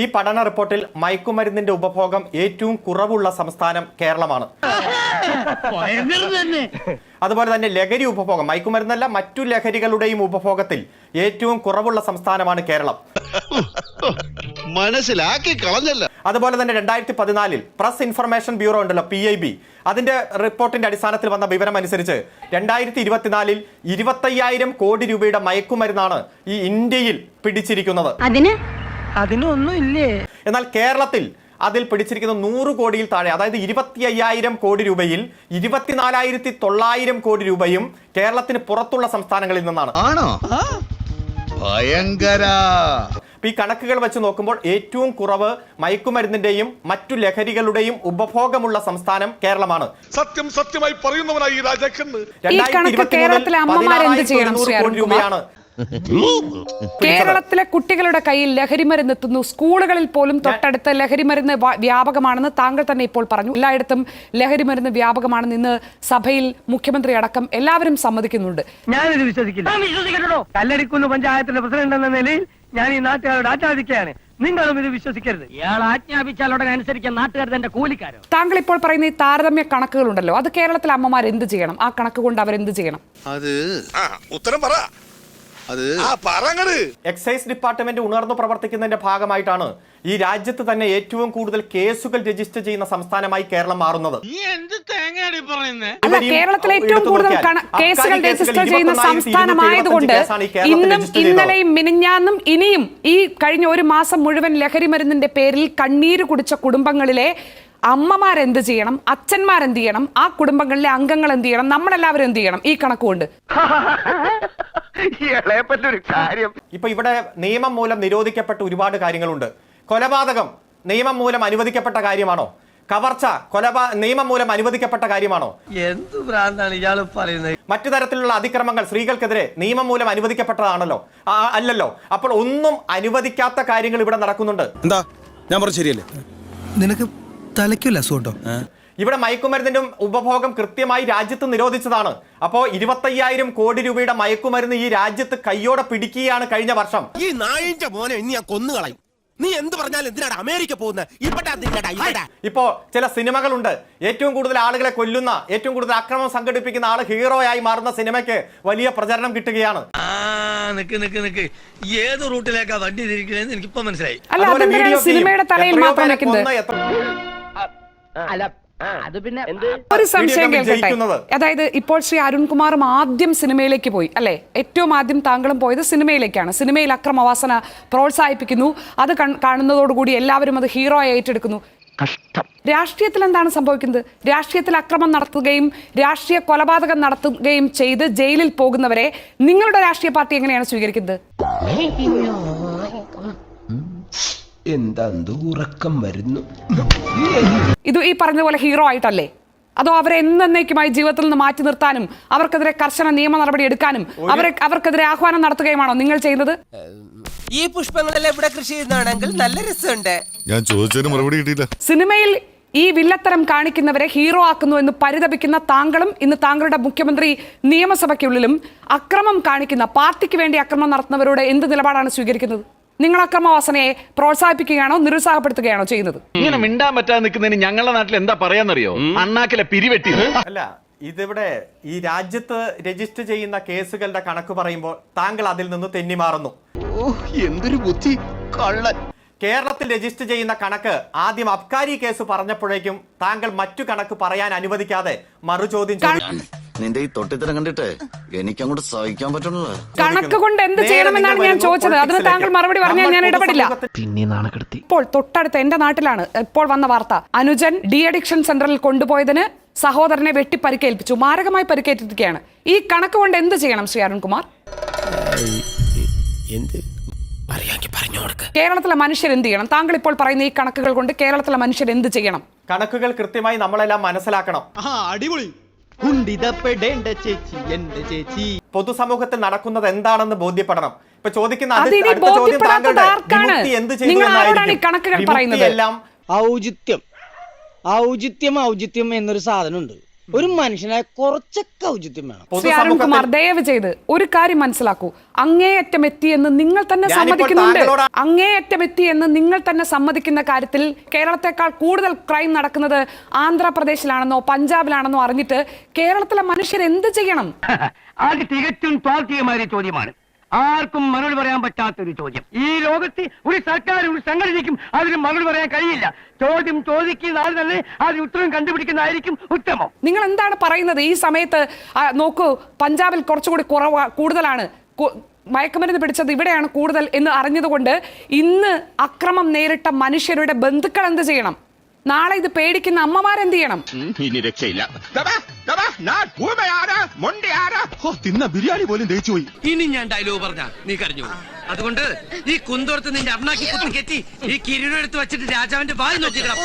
ഈ പഠന റിപ്പോർട്ടിൽ മയക്കുമരുന്നിന്റെ ഉപഭോഗം ഏറ്റവും കുറവുള്ള സംസ്ഥാനം കേരളമാണ്. അതുപോലെ തന്നെ ലഹരി ഉപഭോഗം, മയക്കുമരുന്നല്ല മറ്റു ലഹരികളുടെയും ഉപഭോഗത്തിൽ ഏറ്റവും കുറവുള്ള സംസ്ഥാനമാണ് കേരളം. മനസ്സിലാക്കി കളഞ്ഞല്ല. അതുപോലെ തന്നെ 2014 പ്രസ് ഇൻഫർമേഷൻ ബ്യൂറോ ഉണ്ടല്ലോ, PIB, അതിന്റെ റിപ്പോർട്ടിന്റെ അടിസ്ഥാനത്തിൽ വന്ന വിവരം അനുസരിച്ച് 2024 25,000 കോടി രൂപയുടെ മയക്കുമരുന്നാണ് ഈ ഇന്ത്യയിൽ പിടിച്ചിരിക്കുന്നത്. അതിനൊന്നും ഇല്ലേ? എന്നാൽ കേരളത്തിൽ അതിൽ പിടിച്ചിരിക്കുന്ന 100 കോടിയിൽ താഴെ, അതായത് 25,000 കോടി രൂപയിൽ 24,900 കോടി രൂപയും കേരളത്തിന് പുറത്തുള്ള സംസ്ഥാനങ്ങളിൽ നിന്നാണ്. ആണോ? ഭയങ്കര. ഈ കണക്കുകൾ വെച്ച് നോക്കുമ്പോൾ ഏറ്റവും കുറവ് മയക്കുമരുന്നിന്റെയും മറ്റു ലഹരികളുടെയും ഉപഭോഗമുള്ള സംസ്ഥാനം കേരളമാണ്. സത്യമായി പറയുന്നവനായി രാജാക്കന്ന്. 2023 കോടി രൂപയാണ്. കേരളത്തിലെ കുട്ടികളുടെ കയ്യിൽ ലഹരിമരുന്ന് എത്തുന്നു. സ്കൂളുകളിൽ പോലും തൊട്ടടുത്ത് ലഹരിമരുന്ന് വ്യാപകമാണെന്ന് താങ്കൾ തന്നെ ഇപ്പോൾ പറഞ്ഞു. എല്ലായിടത്തും ലഹരിമരുന്ന് വ്യാപകമാണെന്ന് ഇന്ന് സഭയിൽ മുഖ്യമന്ത്രി അടക്കം എല്ലാവരും സമ്മതിക്കുന്നുണ്ട്. ഞാനിത് വിശ്വസിക്കില്ല. കല്ലടിക്കുന്ന് പഞ്ചായത്തിന്റെ പ്രസിഡന്റ് എന്ന നിലയിൽ ഞാൻ ഈ നാട്ടുകാരോട് ആജ്ഞാപിക്കുകയാണ്, നിങ്ങളും ഇത് വിശ്വസിക്കരുത്. ഇയാൾ ആജ്ഞാപിച്ചാൽ ഉടനെ അനുസരിക്കാൻ നാട്ടുകാർ തന്റെ കൂലിക്കാരോ. താങ്കൾ ഇപ്പോൾ പറയുന്ന ഈ താരതമ്യ കണക്കുകളുണ്ടല്ലോ, അത് കേരളത്തിലെ അമ്മമാർ എന്ത് ചെയ്യണം? ആ കണക്ക് കൊണ്ട് അവരെന്ത് ചെയ്യണം? അത് ഉത്തരം പറ. എക്സൈസ് ഡിപ്പാർട്ട്മെന്റ് ഉണർന്നു പ്രവർത്തിക്കുന്നതിന്റെ ഭാഗമായിട്ടാണ് ഈ രാജ്യത്ത് തന്നെ ഏറ്റവും കൂടുതൽ കേസുകൾ രജിസ്റ്റർ ചെയ്യുന്ന സംസ്ഥാനമായി കേരളം മാറുന്നത്. അല്ല, കേരളത്തിലെ ഏറ്റവും കൂടുതൽ കേസുകൾ രജിസ്റ്റർ ചെയ്യുന്ന സംസ്ഥാനമായതുകൊണ്ട് ഇന്നും ഇന്നലെയും മിനിഞ്ഞാന്നും ഇനിയും ഈ കഴിഞ്ഞ ഒരു മാസം മുഴുവൻ ലഹരി മരുന്നിന്റെ പേരിൽ കണ്ണീര് കുടിച്ച കുടുംബങ്ങളിലെ അമ്മമാരെന്ത് ചെയ്യണം, അച്ഛന്മാരെന്ത് ചെയ്യണം, ആ കുടുംബങ്ങളിലെ അംഗങ്ങൾ എന്ത് ചെയ്യണം, നമ്മളെല്ലാവരും എന്ത് ചെയ്യണം? ഈ കണക്കുകൊണ്ട് ഇപ്പൊ ഇവിടെ നിയമം മൂലം നിരോധിക്കപ്പെട്ട ഒരുപാട് കാര്യങ്ങളുണ്ട്. കൊലപാതകം നിയമം മൂലം അനുവദിക്കപ്പെട്ട കാര്യമാണോ? കവർച്ച നിയമം മൂലം അനുവദിക്കപ്പെട്ട കാര്യമാണോ? എന്ത് ഭ്രാന്താണ് ഇയാൾ പറയുന്നത്? മറ്റു തരത്തിലുള്ള അതിക്രമങ്ങൾ സ്ത്രീകൾക്കെതിരെ നിയമം മൂലം അനുവദിക്കപ്പെട്ടതാണല്ലോ? അല്ലല്ലോ. അപ്പോൾ ഒന്നും അനുവദിക്കാത്ത കാര്യങ്ങൾ ഇവിടെ നടക്കുന്നുണ്ട്. എന്താ ഞാൻ പറഞ്ഞു ശരിയല്ലേ? നിനക്ക് തലയ്ക്കല്ല സുഖട്ടോ. ഇവിടെ മയക്കുമരുന്നിന്റെ ഉപഭോഗം കൃത്യമായി രാജ്യത്ത് നിരോധിച്ചതാണ്. അപ്പോ 25,000 കോടി രൂപയുടെ മയക്കുമരുന്ന് ഈ രാജ്യത്ത് കയ്യോടെ പിടിക്കുകയാണ് കഴിഞ്ഞ വർഷം. ഈ നായിന്റെ മോനെ ഇനി ഞാൻ കൊന്നുകളയും. നീ എന്ത് പറഞ്ഞാലും എന്തിനാണ് അമേരിക്ക പോകുന്നത്? ഇപ്പോ ചില സിനിമകളുണ്ട്, ഏറ്റവും കൂടുതൽ ആളുകളെ കൊല്ലുന്ന, ഏറ്റവും കൂടുതൽ അക്രമം സംഘടിപ്പിക്കുന്ന ആള് ഹീറോയായി മാറുന്ന സിനിമയ്ക്ക് വലിയ പ്രചരണം കിട്ടുകയാണ്. ഏത് റൂട്ടിലേക്കാ വണ്ടി തിരിക്കണേന്ന് എനിക്കിപ്പോ മനസ്സിലായി. സിനിമയുടെ തലയിൽ മാത്രം അത് പിന്നെ ഒരു സംശയം കേൾക്കട്ടെ. അതായത് ഇപ്പോൾ ശ്രീ അരുൺകുമാറും ആദ്യം സിനിമയിലേക്ക് പോയി അല്ലെ? ഏറ്റവും ആദ്യം താങ്കളും പോയത് സിനിമയിലേക്കാണ്. സിനിമയിൽ അക്രമവാസന പ്രോത്സാഹിപ്പിക്കുന്നു. അത് കാണുന്നതോടുകൂടി എല്ലാവരും അത് ഹീറോ ആയി ഏറ്റെടുക്കുന്നു. രാഷ്ട്രീയത്തിൽ എന്താണ് സംഭവിക്കുന്നത്? രാഷ്ട്രീയത്തിൽ അക്രമം നടത്തുകയും രാഷ്ട്രീയ കൊലപാതകം നടത്തുകയും ചെയ്ത് ജയിലിൽ പോകുന്നവരെ നിങ്ങളുടെ രാഷ്ട്രീയ പാർട്ടി എങ്ങനെയാണ് സ്വീകരിക്കുന്നത്? എന്താ ഉറക്കം വരുന്നു? ഇത് ഈ പറഞ്ഞതുപോലെ ഹീറോ ആയിട്ടല്ലേ? അതോ അവരെ എന്നേക്കുമായി ജീവിതത്തിൽ നിന്ന് മാറ്റി നിർത്താനും അവർക്കെതിരെ കർശന നിയമ നടപടി എടുക്കാനും അവർക്കെതിരെ ആഹ്വാനം നടത്തുകയുമാണോ നിങ്ങൾ ചെയ്യുന്നത്? ഈ പുഷ്പങ്ങളെല്ലാം ഇവിടെ കൃഷി ചെയ്യുന്നതാണെങ്കിൽ നല്ല രസമുണ്ട്. ഞാൻ ചോദിച്ചതിന് മറുപടി കിട്ടിയില്ല. സിനിമയിൽ ഈ വില്ലത്തരം കാണിക്കുന്നവരെ ഹീറോ ആക്കുന്നു എന്ന് പരിതപിക്കുന്ന താങ്കളും ഇന്ന് താങ്കളുടെ മുഖ്യമന്ത്രി നിയമസഭയ്ക്കുള്ളിലും അക്രമം കാണിക്കുന്ന, പാർട്ടിക്ക് വേണ്ടി അക്രമം നടത്തുന്നവരോട് എന്ത് നിലപാടാണ് സ്വീകരിക്കുന്നത്? നിങ്ങൾ അക്രമവാസനയെ പ്രോത്സാഹിപ്പിക്കുകയാണോ നിരുത്സാഹപ്പെടുത്തുകയാണോ ചെയ്യുന്നത്? ഇങ്ങനെ മിണ്ടാൻ പറ്റാതെ നിൽക്കുന്നതിന് ഞങ്ങളുടെ നാട്ടിൽ എന്താ പറയാന്നറിയോ? അണ്ണാക്കിലെ പിരിവെട്ടി. അല്ല, ഇതിവിടെ ഈ രാജ്യത്ത് രജിസ്റ്റർ ചെയ്യുന്ന കേസുകളുടെ കണക്ക് പറയുമ്പോൾ താങ്കൾ അതിൽ നിന്ന് തെന്നിമാറുന്നു. എന്തൊരു ബുദ്ധി കള്ളൻ. കേരളത്തിൽ രജിസ്റ്റർ ചെയ്യുന്ന കണക്ക് ആദ്യം അബ്കാരി കേസ് പറഞ്ഞപ്പോഴേക്കും താങ്കൾ മറ്റു കണക്ക് പറയാൻ അനുവദിക്കാതെ മറുചോദ്യം ചെയ്തു. നിന്റെ ഈ തൊട്ടിത്തരം കണ്ടിട്ട് എനിക്കങ്ങോട്ട് സഹിക്കാൻ പറ്റുന്നില്ല. കണക്ക് കൊണ്ട് എന്ത് ചെയ്യണമെന്നാണ് ഞാൻ ചോദിച്ചത്. അതിന് താങ്കൾ മറുപടി പറഞ്ഞാൽ ഞാൻ ഇടപെടില്ല. ഇപ്പോൾ തൊട്ടടുത്ത് എന്റെ നാട്ടിലാണ് ഇപ്പോൾ വന്ന വാർത്ത. അനുജൻ ഡി അഡിക്ഷൻ സെന്ററിൽ കൊണ്ടുപോയതിന് സഹോദരനെ വെട്ടി പരിക്കേൽപ്പിച്ചു, മാരകമായി പരിക്കേറ്റിരിക്കുകയാണ്. ഈ കണക്ക് കൊണ്ട് എന്ത് ചെയ്യണം ശ്രീ അരുൺകുമാർ? കേരളത്തിലെ മനുഷ്യർ എന്ത് ചെയ്യണം? താങ്കൾ ഇപ്പോൾ പറയുന്ന ഈ കണക്കുകൾ കൊണ്ട് കേരളത്തിലെ മനുഷ്യർ എന്ത് ചെയ്യണം? കണക്കുകൾ കൃത്യമായി നമ്മളെല്ലാം മനസ്സിലാക്കണം. അടിപൊളി. പൊതുസമൂഹത്തിൽ നടക്കുന്നത് എന്താണെന്ന് ബോധ്യപ്പെടണം. ഇപ്പൊ ചോദിക്കുന്ന ഔചിത്യം എന്നൊരു സാധനമുണ്ട്. ഒരു മനുഷ്യനായ കുറച്ചൊക്കെ ഔചിത്യം വേണം. ശ്രീ അരുൺകുമാർ ദയവ് ചെയ്ത് ഒരു കാര്യം മനസ്സിലാക്കൂ. അങ്ങേയറ്റം എത്തിയെന്ന് നിങ്ങൾ തന്നെ സമ്മതിക്കുന്നുണ്ട്. അങ്ങേയറ്റം എത്തിയെന്ന് നിങ്ങൾ തന്നെ സമ്മതിക്കുന്ന കാര്യത്തിൽ കേരളത്തെക്കാൾ കൂടുതൽ ക്രൈം നടക്കുന്നത് ആന്ധ്രാപ്രദേശിലാണെന്നോ പഞ്ചാബിലാണെന്നോ അറിഞ്ഞിട്ട് കേരളത്തിലെ മനുഷ്യർ എന്ത് ചെയ്യണം? അത് തികച്ചും താർക്കികമായ ചോദ്യമാണ്. ആർക്കും മറുപടി പറയാൻ പറ്റാത്തൊരു ചോദ്യം. ഈ ലോകത്ത് ഒരു സർക്കാർ ഒരു സംഘടനയ്ക്കും അതിന് മറുപടി പറയാൻ കഴിയില്ല. ചോദ്യം ചോദിക്കുന്ന ആൾ തന്നെ അതിന് ഉത്തരം കണ്ടുപിടിക്കുന്നതായിരിക്കും ഉത്തമം. നിങ്ങൾ എന്താണ് പറയുന്നത് ഈ സമയത്ത്? നോക്കൂ, പഞ്ചാബിൽ കുറച്ചുകൂടി കൂടുതലാണ് മയക്കുമരുന്ന് പിടിച്ചത്, ഇവിടെയാണ് കൂടുതൽ എന്ന് അറിഞ്ഞതുകൊണ്ട് ഇന്ന് അക്രമം നേരിട്ട മനുഷ്യരുടെ ബന്ധുക്കൾ എന്ത് ചെയ്യണം? നാളെ ഇത് പേടിക്കുന്ന അമ്മമാരെന്ത് ചെയ്യണം? ഇനി രക്ഷയില്ല. തിന്ന ബിരിയാണി പോലും ദഹിച്ചു പോയി. ഇനി ഞാൻ ഡയലോഗ് പറഞ്ഞ നീ കരഞ്ഞു. അതുകൊണ്ട് ഈ കുന്തോർത്ത് നിന്റെ അണ്ണാക്കി കുത്തി കെറ്റി ഈ കിരീടം എടുത്ത് വെച്ചിട്ട് രാജാവിന്റെ വായി നോക്കിക്കടാ.